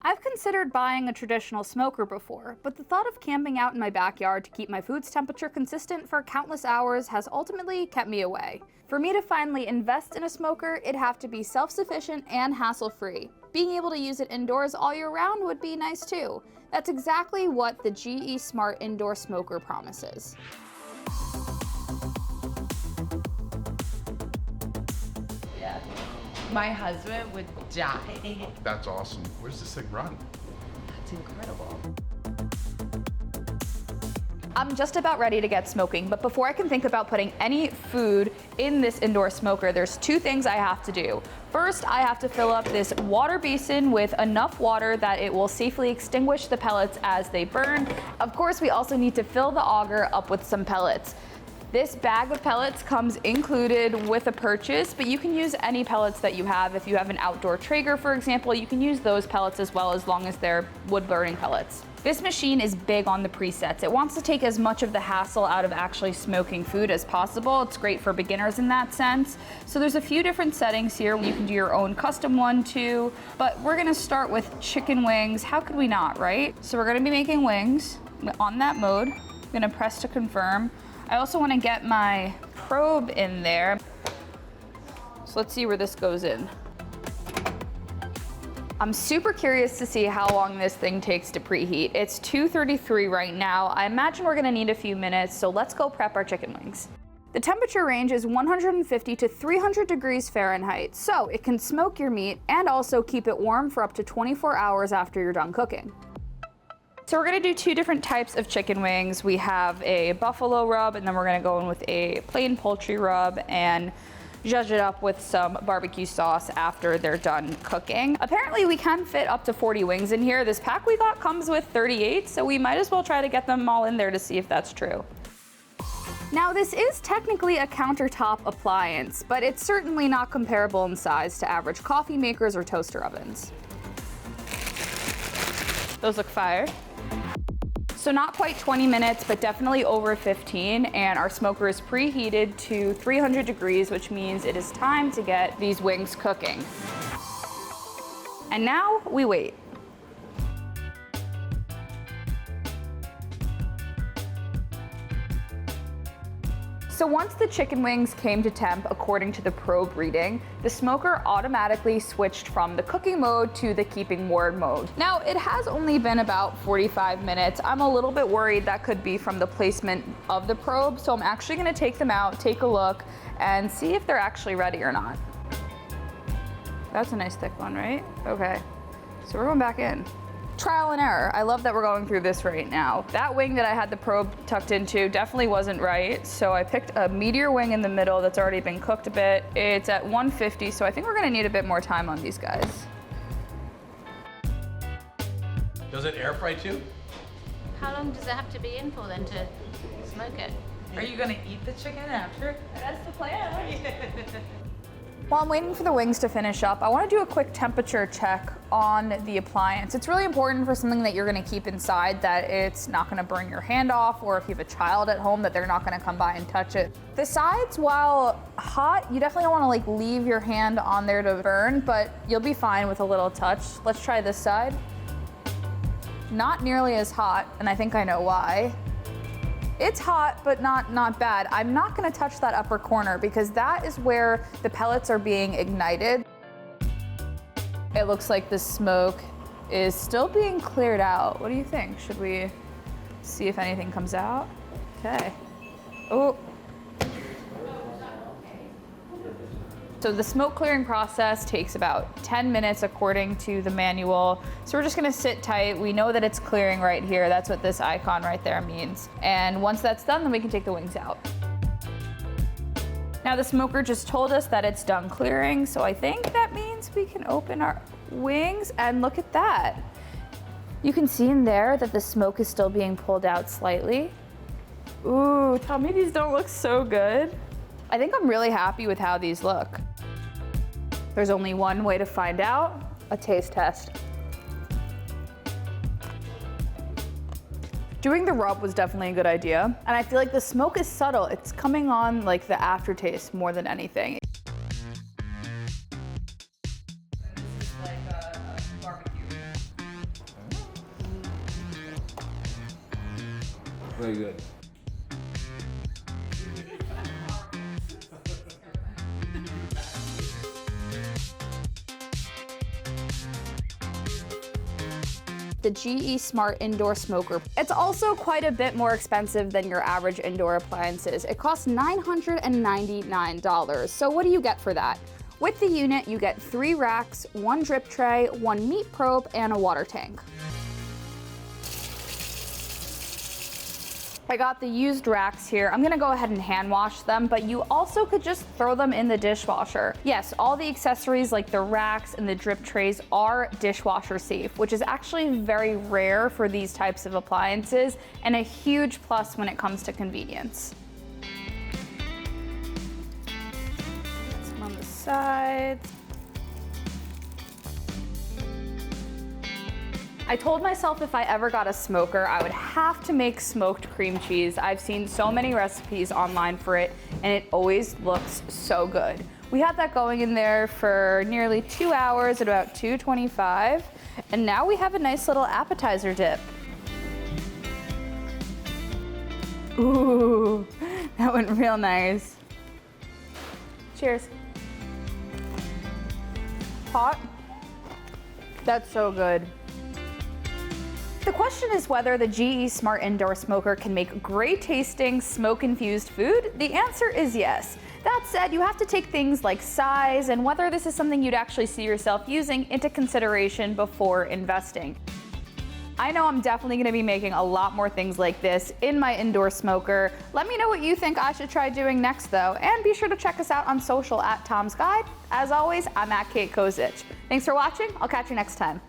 I've considered buying a traditional smoker before, but the thought of camping out in my backyard to keep my food's temperature consistent for countless hours has ultimately kept me away. For me to finally invest in a smoker, it'd have to be self-sufficient and hassle-free. Being able to use it indoors all year round would be nice too. That's exactly what the GE Smart Indoor Smoker promises. Yeah. My husband would die. That's awesome. Where does this thing run? That's incredible. I'm just about ready to get smoking, but before I can think about putting any food in this indoor smoker, there's two things I have to do. First, I have to fill up this water basin with enough water that it will safely extinguish the pellets as they burn. Of course, we also need to fill the auger up with some pellets. This bag of pellets comes included with a purchase, but you can use any pellets that you have. If you have an outdoor Traeger, for example, you can use those pellets as well, as long as they're wood-burning pellets. This machine is big on the presets. It wants to take as much of the hassle out of actually smoking food as possible. It's great for beginners in that sense. So there's a few different settings here. You can do your own custom one too, but we're gonna start with chicken wings. How could we not, right? So we're gonna be making wings on that mode. I'm gonna press to confirm. I also want to get my probe in there. So let's see where this goes in. I'm super curious to see how long this thing takes to preheat. It's 233 right now. I imagine we're gonna need a few minutes, so let's go prep our chicken wings. The temperature range is 150 to 300 degrees Fahrenheit, so it can smoke your meat and also keep it warm for up to 24 hours after you're done cooking. So we're gonna do two different types of chicken wings. We have a buffalo rub, and then we're gonna go in with a plain poultry rub and zhuzh it up with some barbecue sauce after they're done cooking. Apparently we can fit up to 40 wings in here. This pack we got comes with 38, so we might as well try to get them all in there to see if that's true. Now this is technically a countertop appliance, but it's certainly not comparable in size to average coffee makers or toaster ovens. Those look fire. So not quite 20 minutes, but definitely over 15, and our smoker is preheated to 300 degrees, which means it is time to get these wings cooking. And now we wait. So once the chicken wings came to temp according to the probe reading, the smoker automatically switched from the cooking mode to the keeping warm mode. Now, it has only been about 45 minutes. I'm a little bit worried that could be from the placement of the probe, so I'm actually gonna take them out, take a look, and see if they're actually ready or not. That's a nice thick one, right? Okay, so we're going back in. Trial and error. I love that we're going through this right now. That wing that I had the probe tucked into definitely wasn't right, so I picked a meatier wing in the middle that's already been cooked a bit. It's at 150, so I think we're gonna need a bit more time on these guys. Does it air fry too? How long does it have to be in for then to smoke it? Are you gonna eat the chicken after? That's the plan. While I'm waiting for the wings to finish up, I want to do a quick temperature check on the appliance. It's really important for something that you're going to keep inside that it's not going to burn your hand off, or if you have a child at home that they're not going to come by and touch it. The sides, while hot, you definitely don't want to leave your hand on there to burn, but you'll be fine with a little touch. Let's try this side. Not nearly as hot, and I think I know why. It's hot, but not bad. I'm not gonna touch that upper corner because that is where the pellets are being ignited. It looks like the smoke is still being cleared out. What do you think? Should we see if anything comes out? Okay. Oh. So the smoke clearing process takes about 10 minutes according to the manual. So we're just gonna sit tight. We know that it's clearing right here. That's what this icon right there means. And once that's done, then we can take the wings out. Now the smoker just told us that it's done clearing, so I think that means we can open our wings, and look at that. You can see in there that the smoke is still being pulled out slightly. Ooh, tell me these don't look so good. I think I'm really happy with how these look. There's only one way to find out, a taste test. Doing the rub was definitely a good idea. And I feel like the smoke is subtle. It's coming on like the aftertaste more than anything. This is like a barbecue. Very good. The GE Smart Indoor Smoker. It's also quite a bit more expensive than your average indoor appliances. It costs $999. So what do you get for that? With the unit, you get 3 racks, 1 drip tray, 1 meat probe, and a water tank. I got the used racks here. I'm gonna go ahead and hand wash them, but you also could just throw them in the dishwasher. Yes, all the accessories like the racks and the drip trays are dishwasher safe, which is actually very rare for these types of appliances and a huge plus when it comes to convenience. Some on the sides. I told myself if I ever got a smoker, I would have to make smoked cream cheese. I've seen so many recipes online for it, and it always looks so good. We had that going in there for nearly 2 hours at about 225, and now we have a nice little appetizer dip. Ooh, that went real nice. Cheers. Hot. That's so good. The question is whether the GE Smart Indoor Smoker can make great tasting smoke-infused food. The answer is yes. That said, you have to take things like size and whether this is something you'd actually see yourself using into consideration before investing. I know I'm definitely gonna be making a lot more things like this in my indoor smoker. Let me know what you think I should try doing next though, and be sure to check us out on social at Tom's Guide. As always, I'm at Kate Kozich. Thanks for watching, I'll catch you next time.